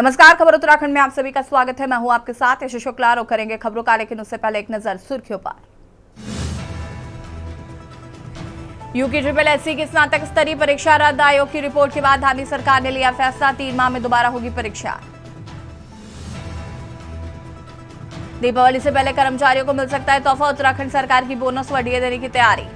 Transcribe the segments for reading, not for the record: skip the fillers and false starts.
नमस्कार, खबर उत्तराखंड में आप सभी का स्वागत है। मैं हूं आपके साथ यश शुक्ला और करेंगे खबरों का, लेकिन उससे पहले एक नजर सुर्खियों पर। यूकी SSSC की स्नातक स्तरीय परीक्षा रद्द। आयोग की रिपोर्ट के बाद धामी सरकार ने लिया फैसला, 3 माह में दोबारा होगी परीक्षा। दीपावली से पहले कर्मचारियों को मिल सकता है तोहफा। उत्तराखंड सरकार की बोनस व डीए देने की तैयारी।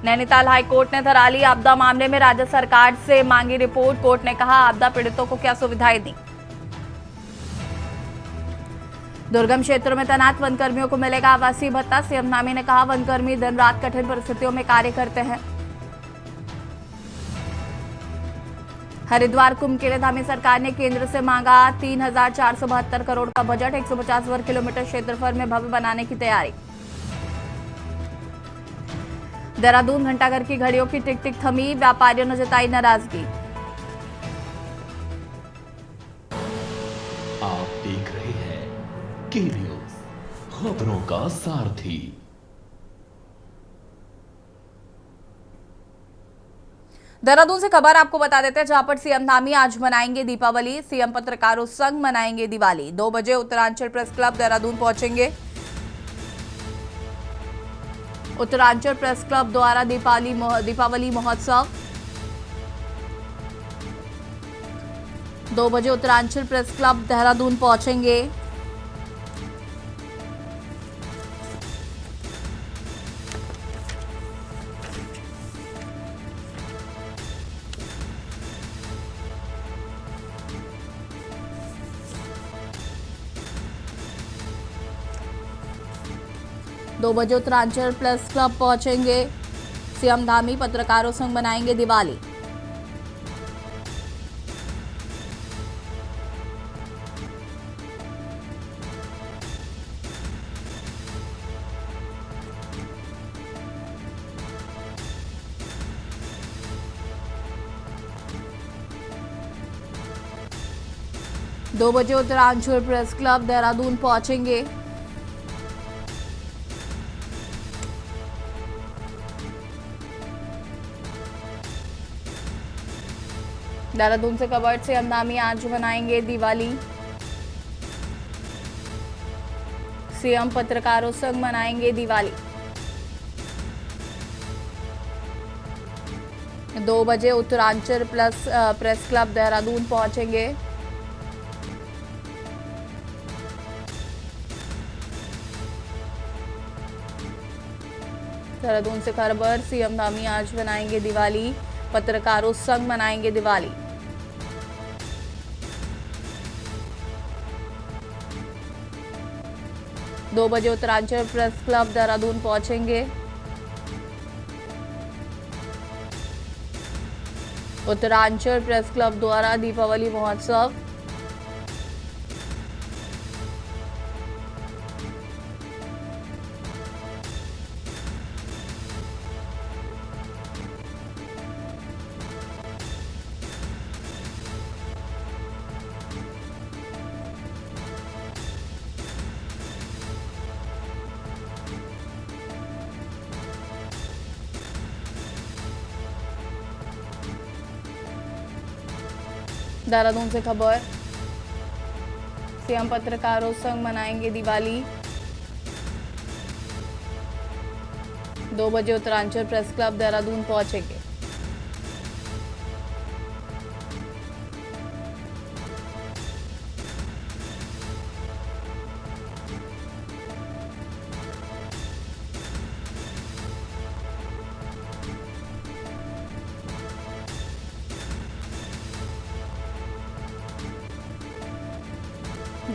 नैनीताल हाईकोर्ट ने थराली आपदा मामले में राज्य सरकार से मांगी रिपोर्ट। कोर्ट ने कहा, आपदा पीड़ितों को क्या सुविधाएं दी। दुर्गम क्षेत्रों में तैनात वनकर्मियों को मिलेगा आवासीय भत्ता। सीएम धामी ने कहा, वनकर्मी दिन रात कठिन परिस्थितियों में कार्य करते हैं। हरिद्वार कुंभ के लिए धामी सरकार ने केंद्र से मांगा 3,472 करोड़ का बजट। 150 वर्ग किलोमीटर क्षेत्रफल में भव्य बनाने की तैयारी। देहरादून घंटाघर की घड़ियों की टिक टिक थमी, व्यापारियों ने जताई नाराजगी। आप देख रहे हैं के न्यूज, खबरों का सारथी। देहरादून से खबर आपको बता देते हैं, जहां पर सीएम धामी आज मनाएंगे दीपावली। सीएम पत्रकारों संग मनाएंगे दिवाली। 2 बजे उत्तरांचल प्रेस क्लब देहरादून पहुंचेंगे। उत्तरांचल प्रेस क्लब द्वारा दीपावली महोत्सव। 2 बजे उत्तरांचल प्रेस क्लब देहरादून पहुंचेंगे। दो बजे उत्तरांचल प्रेस क्लब पहुंचेंगे। सीएम धामी पत्रकारों संग मनाएंगे दिवाली। दो बजे उत्तरांचल प्रेस क्लब देहरादून पहुंचेंगे। देहरादून से खबर, सीएम धामी आज मनाएंगे दिवाली। सीएम पत्रकारों संग मनाएंगे दिवाली। 2 बजे उत्तरांचल प्रेस क्लब देहरादून पहुंचेंगे। देहरादून से खबर, सीएम धामी आज मनाएंगे दिवाली। पत्रकारों संग मनाएंगे दिवाली। 2 बजे उत्तरांचल प्रेस क्लब देहरादून पहुंचेंगे। उत्तरांचल प्रेस क्लब द्वारा दीपावली महोत्सव। देहरादून से खबर, सीएम पत्रकारों संग मनाएंगे दिवाली। 2 बजे उत्तरांचल प्रेस क्लब देहरादून पहुंचेंगे।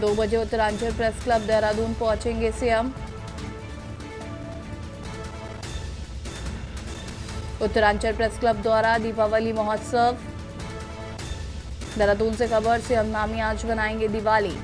दो बजे उत्तरांचल प्रेस क्लब देहरादून पहुंचेंगे सीएम। उत्तरांचल प्रेस क्लब द्वारा दीपावली महोत्सव। देहरादून से खबर, सीएम धामी आज मनाएंगे दिवाली।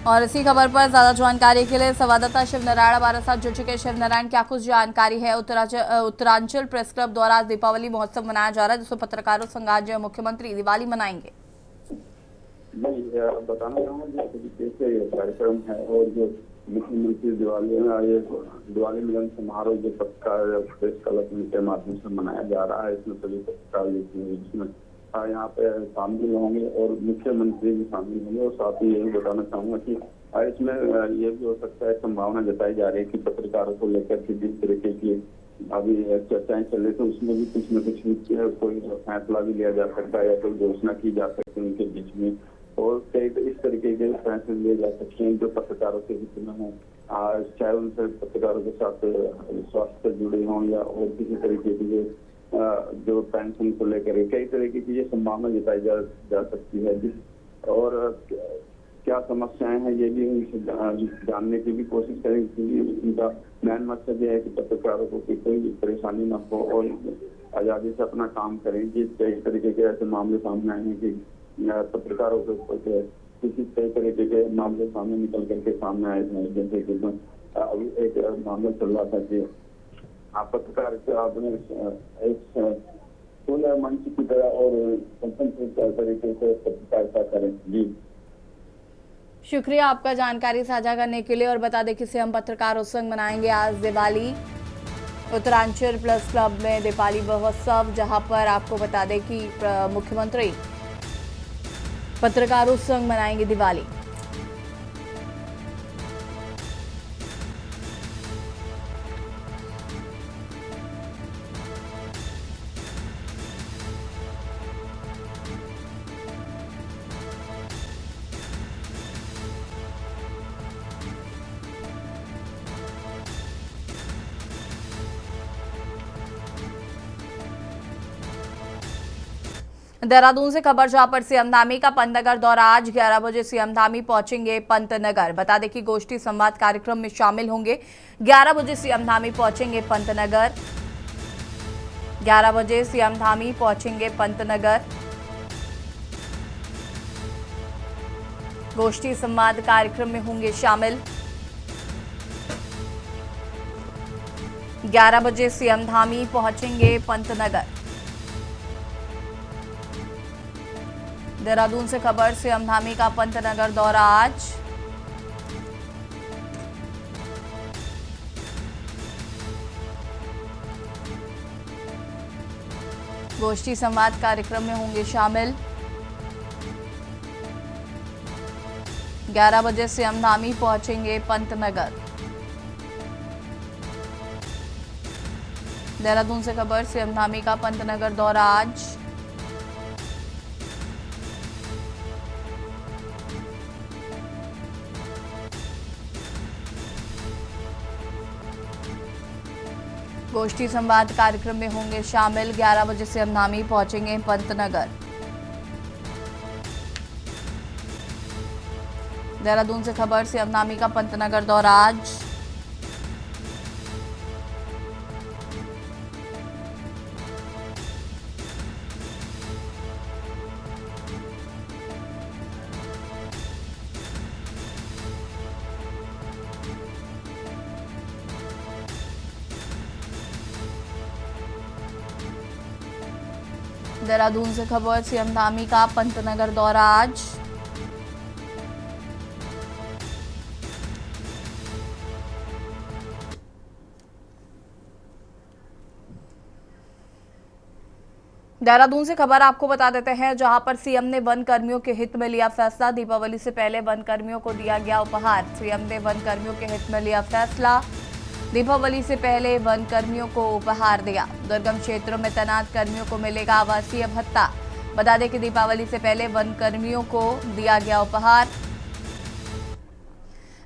और इसी खबर पर ज्यादा जानकारी के लिए संवाददाता शिव नारायण हमारे साथ जुड़ चुके हैं। शिव नारायण, क्या कुछ जानकारी है? उत्तरांचल प्रेस क्लब द्वारा आज दीपावली महोत्सव मनाया जा रहा है, जिसमें पत्रकारों संघ आज मुख्यमंत्री दिवाली मनाएंगे। मैं बताना चाहूँगा जिस तरीके से ये कार्यक्रम है और जो मुख्यमंत्री दिवाली में ये दिवाली मिलन समारोह जो पत्रकार प्रेस क्लब के माध्यम से मनाया जा रहा है, इसमें सभी पत्रकार जिसमें यहाँ पे शामिल होंगे और मुख्यमंत्री भी शामिल होंगे। और साथ ही यही बताना चाहूंगा कि इसमें ये भी हो सकता है, संभावना जताई जा रही है कि पत्रकारों को लेकर के जिस तरीके की अभी चर्चाएं चल रही थी उसमें भी कुछ न कुछ कोई फैसला भी लिया जा सकता है या कोई घोषणा की जा सकती है उनके बीच में, और कई इस तरीके के फैसले लिए जा सकते हैं जो पत्रकारों के हित में हो, चाहे उनसे पत्रकारों के साथ स्वास्थ्य से जुड़े हों या और किसी तरीके की जो पेंशन को लेकर कई तरीके की ये संभावना जताई जा सकती है। और क्या समस्याएं हैं ये भी उनसे जानने की भी कोशिश करेंगे, क्योंकि उनका मेन मकसद ये है कि पत्रकारों को कोई परेशानी न हो और आजादी से अपना काम करें। जिस कई तरीके के ऐसे मामले सामने आए हैं कि पत्रकारों के ऊपर किसी कई तरीके के मामले सामने निकल करके सामने आए थे, जैसे कि अभी एक मामला चल रहा था कि पत्रकार आपने एक खुले मंच की तरह और स्वतंत्र तरीके से पत्रकारिता करें। जी शुक्रिया आपका जानकारी साझा करने के लिए। और बता दें कि सीएम पत्रकारों संघ मनाएंगे आज दिवाली उत्तरांचल प्रेस क्लब में दीपावली महोत्सव, जहां पर आपको बता दें कि मुख्यमंत्री पत्रकारों संघ मनाएंगे दिवाली। देहरादून से खबर, जहां पर सीएम धामी का पंतनगर दौरा। आज 11 बजे सीएम धामी पहुंचेंगे पंतनगर। बता दें कि गोष्ठी संवाद कार्यक्रम में शामिल होंगे। 11 बजे सीएम धामी पहुंचेंगे पंतनगर। 11 बजे सीएम धामी पहुंचेंगे पंतनगर। गोष्ठी संवाद कार्यक्रम में होंगे शामिल। 11 बजे सीएम धामी पहुंचेंगे पंतनगर। देहरादून से खबर, सीएम धामी का पंतनगर दौरा आज। गोष्ठी संवाद कार्यक्रम में होंगे शामिल। 11 बजे सीएम धामी पहुंचेंगे पंतनगर। देहरादून से खबर, सीएम धामी का पंतनगर दौरा आज। गोष्ठी संवाद कार्यक्रम में होंगे शामिल। 11 बजे सीएम धामी पहुंचेंगे पंतनगर। देहरादून से खबर, सीएम धामी का पंतनगर दौरा आज। देहरादून से खबर, सीएम धामी का पंतनगर दौरा आज। देहरादून से खबर आपको बता देते हैं, जहां पर सीएम ने वन कर्मियों के हित में लिया फैसला। दीपावली से पहले वन कर्मियों को दिया गया उपहार। सीएम ने वन कर्मियों के हित में लिया फैसला। दीपावली से पहले वन कर्मियों को उपहार दिया। दुर्गम क्षेत्रों में तैनात कर्मियों को मिलेगा आवासीय भत्ता। बता दें कि दीपावली से पहले वन कर्मियों को दिया गया उपहार,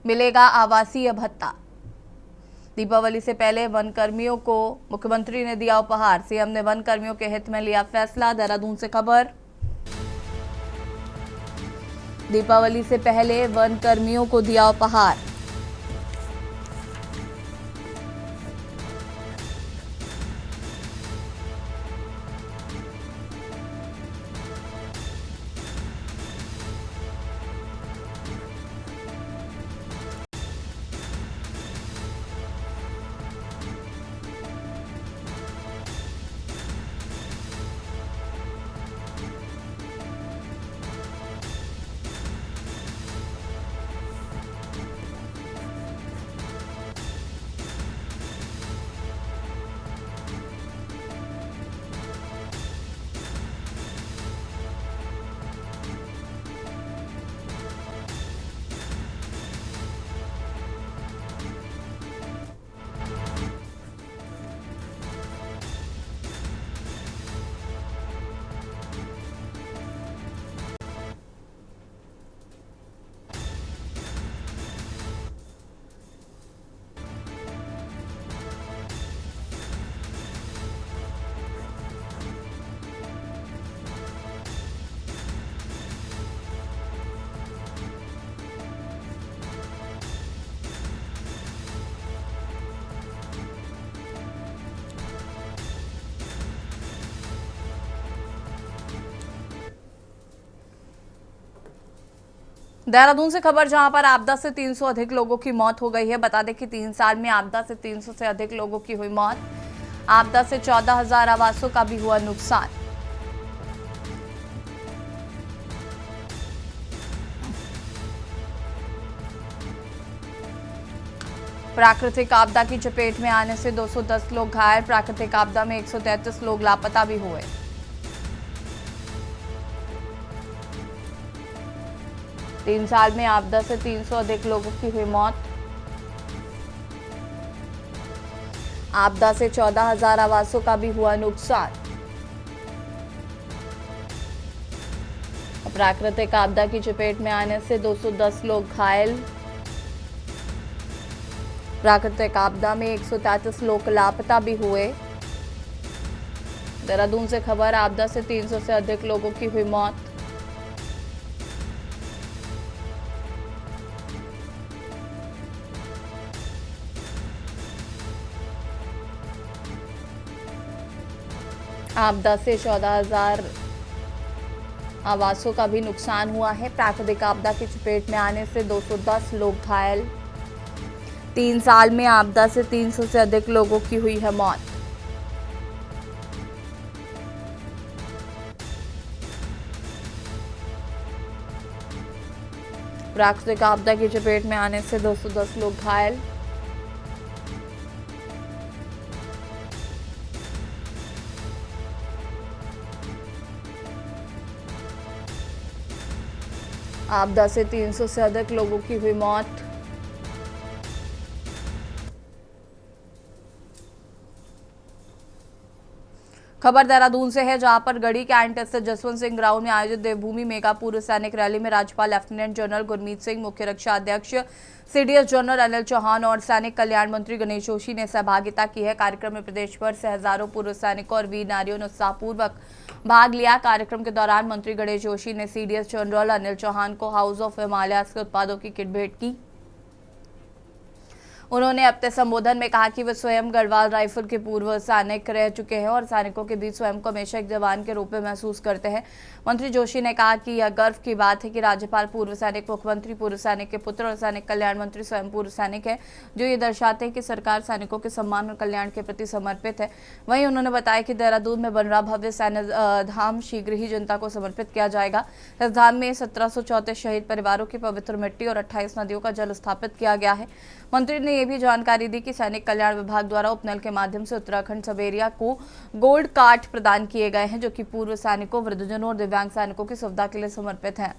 मिलेगा आवासीय भत्ता। दीपावली से पहले वन कर्मियों को मुख्यमंत्री ने दिया उपहार। सीएम ने वन कर्मियों के हित में लिया फैसला। देहरादून से खबर, दीपावली से पहले वन कर्मियों को दिया उपहार। देहरादून से खबर जहां पर आपदा से 300 अधिक लोगों की मौत हो गई है। बता दें कि 3 साल में आपदा से 300 से अधिक लोगों की हुई मौत। आपदा से 14,000 आवासों का भी हुआ नुकसान। प्राकृतिक आपदा की चपेट में आने से 210 लोग घायल। प्राकृतिक आपदा में 133 लोग लापता भी हुए। तीन साल में आपदा से 300 अधिक लोगों की हुई मौत। आपदा से 14,000 आवासों का भी हुआ नुकसान। प्राकृतिक आपदा की चपेट में आने से 210 लोग घायल। प्राकृतिक आपदा में 133 लोग लापता भी हुए। देहरादून से खबर आपदा से 300 से अधिक लोगों की हुई मौत। आपदा से 14,000 आवासों का भी नुकसान हुआ है। प्राकृतिक आपदा की चपेट में आने से 210 लोग घायल। 3 साल में आपदा से 300 से अधिक लोगों की हुई है मौत। प्राकृतिक आपदा की चपेट में आने से 210 लोग घायल। आपदा से 300 से अधिक लोगों की हुई मौत। खबर देहरादून से है, जहां पर गढ़ी कैंट स्थित जसवंत सिंह ग्राउंड में आयोजित देवभूमि मेगा पूर्व सैनिक रैली में राज्यपाल लेफ्टिनेंट जनरल गुरमीत सिंह, मुख्य रक्षा अध्यक्ष सीडीएस जनरल अनिल चौहान और सैनिक कल्याण मंत्री गणेश जोशी ने सहभागिता की है। कार्यक्रम में प्रदेश भर से हजारों पूर्व सैनिकों और वीर नारियों ने उत्साहपूर्वक भाग लिया। कार्यक्रम के दौरान मंत्री गणेश जोशी ने सीडीएस जनरल अनिल चौहान को हाउस ऑफ हिमालयाज के उत्पादों की किट भेंट की। उन्होंने अपने संबोधन में कहा कि वे स्वयं गढ़वाल राइफल के पूर्व सैनिक रह चुके हैं और सैनिकों के बीच स्वयं को हमेशा एक जवान के रूप में महसूस करते हैं। मंत्री जोशी ने कहा कि यह गर्व की बात है कि राज्यपाल पूर्व सैनिक, मुख्यमंत्री पूर्व सैनिक के पुत्र और सैनिक कल्याण मंत्री स्वयं पूर्व सैनिक है, जो ये दर्शाते हैं कि सरकार सैनिकों के सम्मान और कल्याण के प्रति समर्पित है। वहीं उन्होंने बताया कि देहरादून में बन रहा भव्य सैन्य धाम शीघ्र ही जनता को समर्पित किया जाएगा। इस धाम में 1734 शहीद परिवारों की पवित्र मिट्टी और 28 नदियों का जल स्थापित किया गया है। मंत्री ने यह भी जानकारी दी कि सैनिक कल्याण विभाग द्वारा उपनल के माध्यम से उत्तराखंड सबेरिया को गोल्ड कार्ड प्रदान किए गए हैं, जो कि पूर्व सैनिकों, वृद्धजनों और दिव्यांग सैनिकों की सुविधा के लिए समर्पित हैं।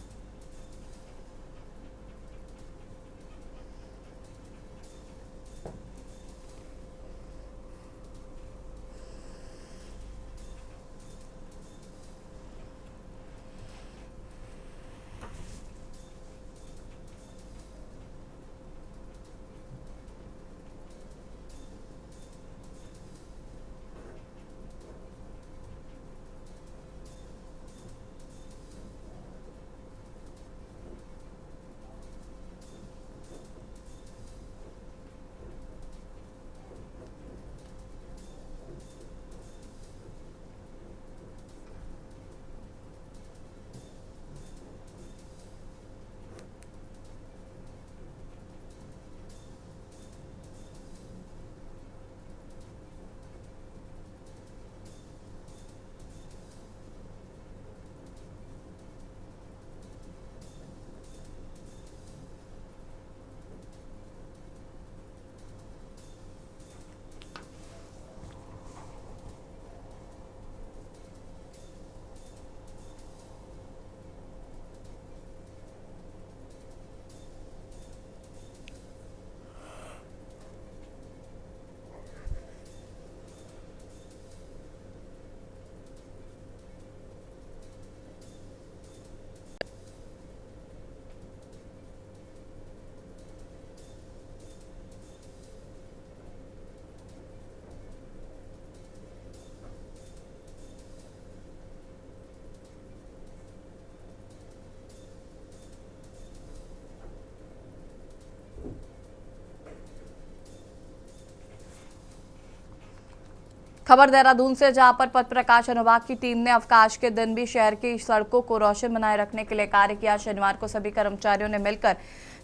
खबर देहरादून से, जहां पर पथ प्रकाश अनुभाग की टीम ने अवकाश के दिन भी शहर की सड़कों को रोशन बनाए रखने के लिए कार्य किया। शनिवार को सभी कर्मचारियों ने मिलकर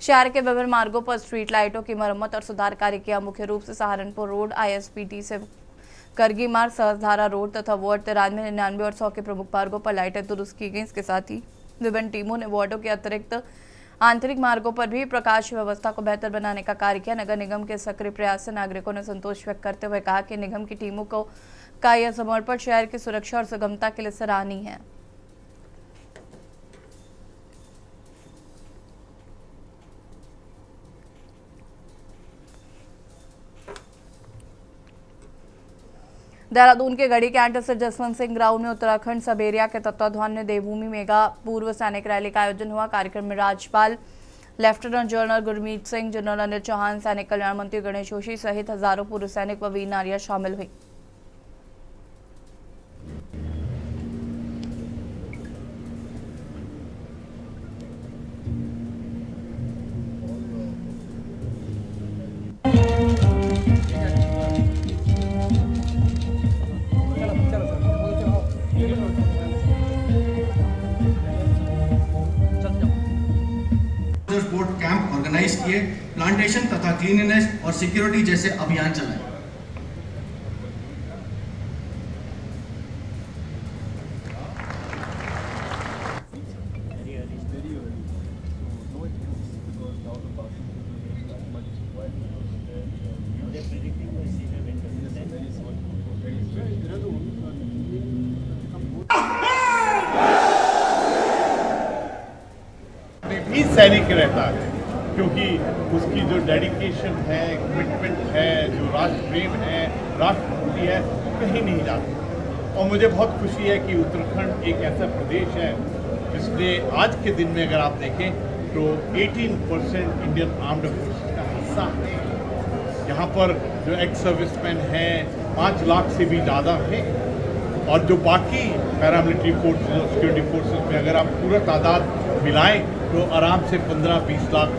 शहर के विभिन्न मार्गों पर स्ट्रीट लाइटों की मरम्मत और सुधार कार्य किया। मुख्य रूप से सहारनपुर रोड, ISPT से करगी मार्ग, सहस्त्रधारा रोड तथा वार्ड 93, 99 और 100 के प्रमुख मार्गों पर लाइटें दुरुस्त की गई। इसके साथ ही विभिन्न टीमों ने वार्डों के अतिरिक्त आंतरिक मार्गों पर भी प्रकाश व्यवस्था को बेहतर बनाने का कार्य किया। नगर निगम के सक्रिय प्रयास से नागरिकों ने संतोष व्यक्त करते हुए कहा कि निगम की टीमों का यह समर्पण शहर की सुरक्षा और सुगमता के लिए सराहनीय है। देहरादून के गढ़ी कैंट से जसवंत सिंह ग्राउंड में उत्तराखंड सब एरिया के तत्वाधान में देवभूमि मेगा पूर्व सैनिक रैली का आयोजन हुआ। कार्यक्रम में राज्यपाल lieutenant general Gurmeet Singh, general Anil Chauhan, सैनिक कल्याण मंत्री गणेश जोशी सहित हजारों पूर्व सैनिक व वीर नारियां शामिल हुई। बोट कैंप ऑर्गेनाइज किए, प्लांटेशन तथा क्लीननेस और सिक्योरिटी जैसे अभियान चलाए। भी सैनिक रहता है, क्योंकि उसकी जो डेडिकेशन है, कमिटमेंट है, जो राष्ट्र प्रेम है, राष्ट्रभक्ति है, कहीं नहीं जाती। और मुझे बहुत खुशी है कि उत्तराखंड एक ऐसा प्रदेश है जिसमें आज के दिन में अगर आप देखें तो 18% इंडियन आर्म्ड फोर्सेस का हिस्सा है। यहाँ पर जो एक्स सर्विसमैन हैं 5 लाख से भी ज़्यादा हैं, और जो बाकी पैरामिलिट्री फोर्सेस और सिक्योरिटी फोर्सेस में अगर आप पूरा तादाद मिलाएं तो आराम से 15-20 लाख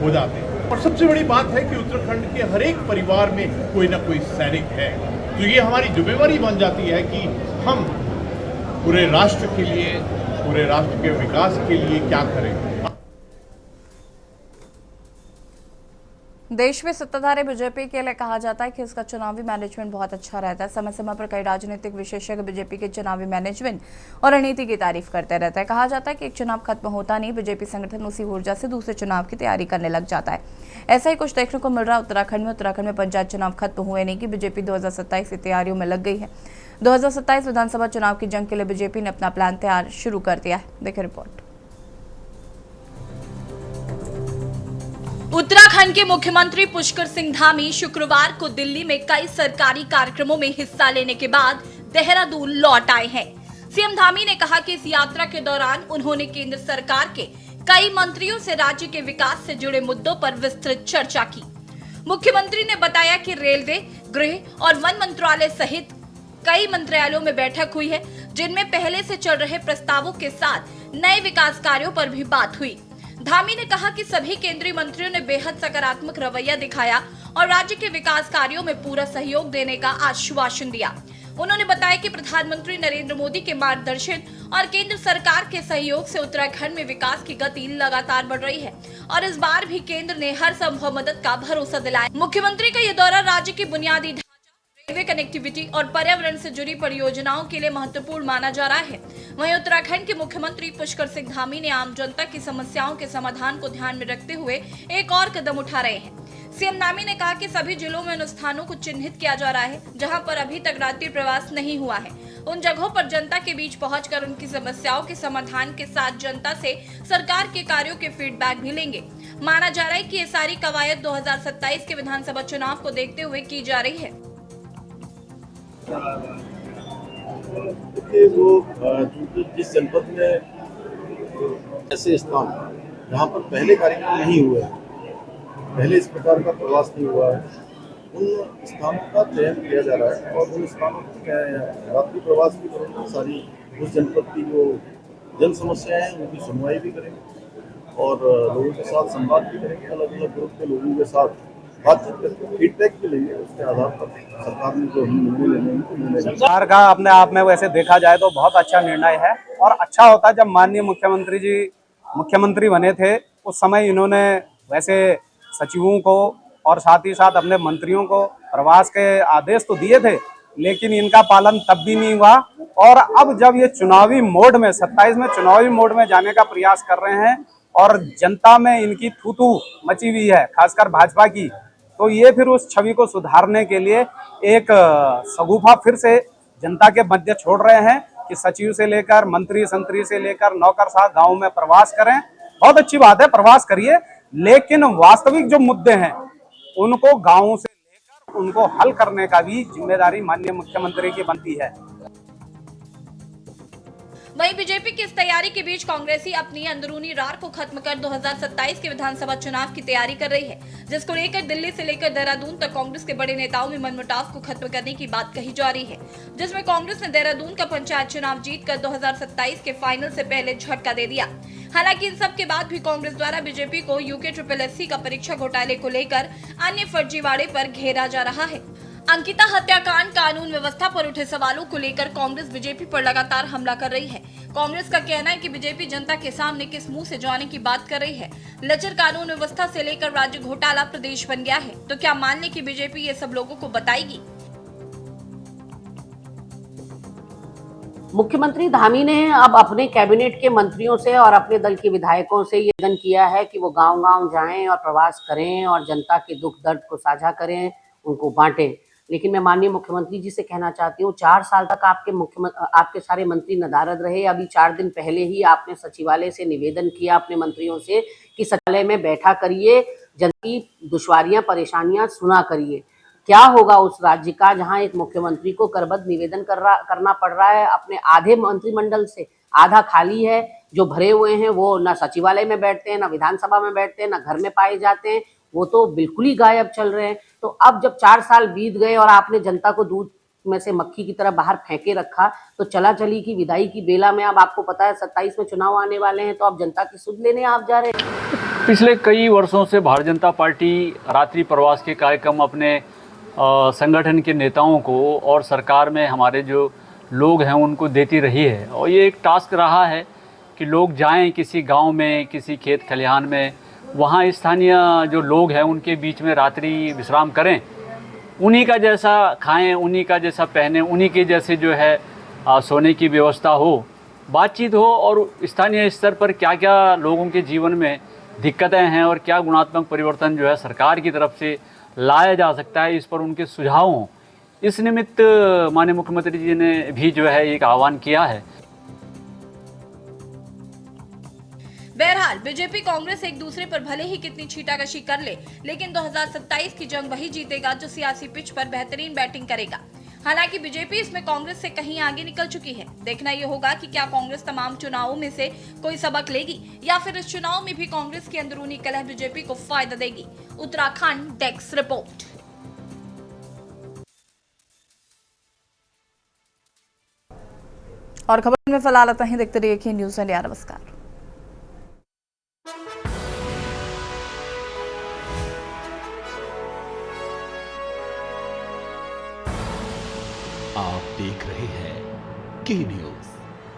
हो जाते हैं। और सबसे बड़ी बात है कि उत्तराखंड के हर एक परिवार में कोई ना कोई सैनिक है। तो ये हमारी जिम्मेवारी बन जाती है कि हम पूरे राष्ट्र के लिए, पूरे राष्ट्र के विकास के लिए क्या करें। देश में सत्ताधारी बीजेपी के लिए कहा जाता है कि इसका चुनावी मैनेजमेंट बहुत अच्छा रहता है। समय समय पर कई राजनीतिक विशेषज्ञ बीजेपी के चुनावी मैनेजमेंट और रणनीति की तारीफ करते रहते हैं। कहा जाता है कि एक चुनाव खत्म होता नहीं, बीजेपी संगठन उसी ऊर्जा से दूसरे चुनाव की तैयारी करने लग जाता है। ऐसा ही कुछ देखने को मिल रहा है उत्तराखंड में पंचायत चुनाव खत्म हुए नहीं कि बीजेपी 2027 की तैयारियों में लग गई है। 2027 विधानसभा चुनाव की जंग के लिए बीजेपी ने अपना प्लान तैयार शुरू कर दिया है। देखिए रिपोर्ट। उत्तराखंड के मुख्यमंत्री पुष्कर सिंह धामी शुक्रवार को दिल्ली में कई सरकारी कार्यक्रमों में हिस्सा लेने के बाद देहरादून लौट आए हैं। सीएम धामी ने कहा कि इस यात्रा के दौरान उन्होंने केंद्र सरकार के कई मंत्रियों से राज्य के विकास से जुड़े मुद्दों पर विस्तृत चर्चा की। मुख्यमंत्री ने बताया कि रेलवे, गृह और वन मंत्रालय सहित कई मंत्रालयों में बैठक हुई है, जिनमें पहले से चल रहे प्रस्तावों के साथ नए विकास कार्यों पर भी बात हुई। धामी ने कहा कि सभी केंद्रीय मंत्रियों ने बेहद सकारात्मक रवैया दिखाया और राज्य के विकास कार्यों में पूरा सहयोग देने का आश्वासन दिया। उन्होंने बताया कि प्रधानमंत्री नरेंद्र मोदी के मार्गदर्शन और केंद्र सरकार के सहयोग से उत्तराखंड में विकास की गति लगातार बढ़ रही है और इस बार भी केंद्र ने हर संभव मदद का भरोसा दिलाया। मुख्यमंत्री का यह दौरा राज्य की बुनियादी ढांचा, रेलवे कनेक्टिविटी और पर्यावरण से जुड़ी परियोजनाओं के लिए महत्वपूर्ण माना जा रहा है। वहीं उत्तराखंड के मुख्यमंत्री पुष्कर सिंह धामी ने आम जनता की समस्याओं के समाधान को ध्यान में रखते हुए एक और कदम उठा रहे हैं। सीएम धामी ने कहा कि सभी जिलों में उन स्थानों को चिन्हित किया जा रहा है जहां पर अभी तक रात्रि प्रवास नहीं हुआ है। उन जगहों पर जनता के बीच पहुंचकर उनकी समस्याओं के समाधान के साथ जनता से सरकार के कार्यों के फीडबैक भी लेंगे। माना जा रहा है कि ये सारी कवायद 2027 के विधानसभा चुनाव को देखते हुए की जा रही है। जिस जनपद में ऐसे स्थान जहाँ पर पहले कार्यक्रम नहीं हुए हैं, पहले इस प्रकार का प्रवास नहीं हुआ है, उन स्थानों का चयन किया जा रहा है और उन स्थानों रात्रि प्रवास की व्यवस्था सारी उस जनपद की जो जन समस्याएं हैं उनकी सुनवाई भी करेंगे और लोगों के साथ संवाद भी करेंगे। अलग अलग ग्रुप के लोगों के साथ बातचीत करके फीडबैक भी लेंगे, उसके आधार पर सरकार ने जो निर्णय लेने हैं निर्णय लेंगे। सरकार का अपने आप में वैसे देखा जाए तो बहुत अच्छा निर्णय है और अच्छा होता है। जब माननीय मुख्यमंत्री जी मुख्यमंत्री बने थे उस समय इन्होंने वैसे सचिवों को और साथ ही साथ अपने मंत्रियों को प्रवास के आदेश तो दिए थे, लेकिन इनका पालन तब भी नहीं हुआ। और अब जब ये चुनावी मोड में 27 में चुनावी मोड में जाने का प्रयास कर रहे हैं और जनता में इनकी थू-थू मची हुई है, खासकर भाजपा की, तो ये फिर उस छवि को सुधारने के लिए एक सगुफा फिर से जनता के मध्य छोड़ रहे हैं कि सचिव से लेकर मंत्री संतरी से लेकर नौकरशाह गांव में प्रवास करें। बहुत अच्छी बात है, प्रवास करिए, लेकिन वास्तविक जो मुद्दे हैं उनको गांवों से लेकर उनको हल करने का भी जिम्मेदारी माननीय मुख्यमंत्री की बनती है। वहीं बीजेपी की इस तैयारी के बीच कांग्रेसी अपनी अंदरूनी रार को खत्म कर 2027 के विधानसभा चुनाव की तैयारी कर रही है, जिसको लेकर दिल्ली से लेकर देहरादून तक कांग्रेस के बड़े नेताओं में मनमुटाव को खत्म करने की बात कही जा रही है, जिसमें कांग्रेस ने देहरादून का पंचायत चुनाव जीतकर 2027 के फाइनल से पहले झटका दे दिया। हालांकि इन सब के बाद भी कांग्रेस द्वारा बीजेपी को यूके SSSC का परीक्षा घोटाले को लेकर अन्य फर्जीवाड़े पर घेरा जा रहा है। अंकिता हत्याकांड, कानून व्यवस्था पर उठे सवालों को लेकर कांग्रेस बीजेपी पर लगातार हमला कर रही है। कांग्रेस का कहना है कि बीजेपी जनता के सामने किस मुंह से जाने की बात कर रही है। लचर कानून व्यवस्था से लेकर राज्य घोटाला प्रदेश बन गया है, तो क्या मान लें कि बीजेपी ये सब लोगों को बताएगी? मुख्यमंत्री धामी ने अब अपने कैबिनेट के मंत्रियों से और अपने दल के विधायकों से ये निवेदन किया है कि वो गांव-गांव जाएं और प्रवास करें और जनता के दुख दर्द को साझा करें, उनको बांटें। लेकिन मैं माननीय मुख्यमंत्री जी से कहना चाहती हूँ, 4 साल तक आपके सारे मंत्री नदारद रहे। अभी 4 दिन पहले ही आपने सचिवालय से निवेदन किया अपने मंत्रियों से कि सचिवालय में बैठा करिए, जनता की दुश्वारियां परेशानियां सुना करिए। क्या होगा उस राज्य का जहां एक मुख्यमंत्री को करबद्ध निवेदन करना पड़ रहा है अपने आधे मंत्रिमंडल से? आधा खाली है, जो भरे हुए हैं वो ना सचिवालय में बैठते हैं, ना विधानसभा में बैठते हैं, ना घर में पाए जाते हैं, वो तो बिल्कुल ही गायब चल रहे हैं। तो अब जब 4 साल बीत गए और आपने जनता को दूध में से मक्खी की तरह बाहर फेंके रखा, तो चला चली की विदाई की बेला में अब आपको पता है 27 में चुनाव आने वाले हैं, तो अब जनता की सुध लेने आप जा रहे हैं। पिछले कई वर्षों से भारतीय जनता पार्टी रात्रि प्रवास के कार्यक्रम अपने संगठन के नेताओं को और सरकार में हमारे जो लोग हैं उनको देती रही है, और ये एक टास्क रहा है कि लोग जाएं किसी गांव में, किसी खेत खलिहान में, वहाँ स्थानीय जो लोग हैं उनके बीच में रात्रि विश्राम करें, उन्हीं का जैसा खाएं, उन्हीं का जैसा पहनें, उन्हीं के जैसे जो है सोने की व्यवस्था हो, बातचीत हो, और स्थानीय स्तर पर क्या क्या लोगों के जीवन में दिक्कतें हैं और क्या गुणात्मक परिवर्तन जो है सरकार की तरफ से लाया जा सकता है, इस पर उनके सुझाव हों। इस निमित्त माननीय मुख्यमंत्री जी ने भी जो है एक आह्वान किया है। बहरहाल बीजेपी कांग्रेस एक दूसरे पर भले ही कितनी छींटाकशी कर ले, लेकिन 2027 की जंग वही जीतेगा जो सियासी पिच पर बेहतरीन बैटिंग करेगा। हालांकि बीजेपी इसमें कांग्रेस से कहीं आगे निकल चुकी है। देखना यह होगा कि क्या कांग्रेस तमाम चुनावों में से कोई सबक लेगी या फिर इस चुनाव में भी कांग्रेस की अंदरूनी कलह बीजेपी को फायदा देगी। Uttarakhand desk report. और खबर में फिलहाल आता है, देखते रहिए न्यूज़ इंडिया। नमस्कार। आप देख रहे हैं के न्यूज़,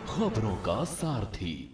खबरों का सारथी।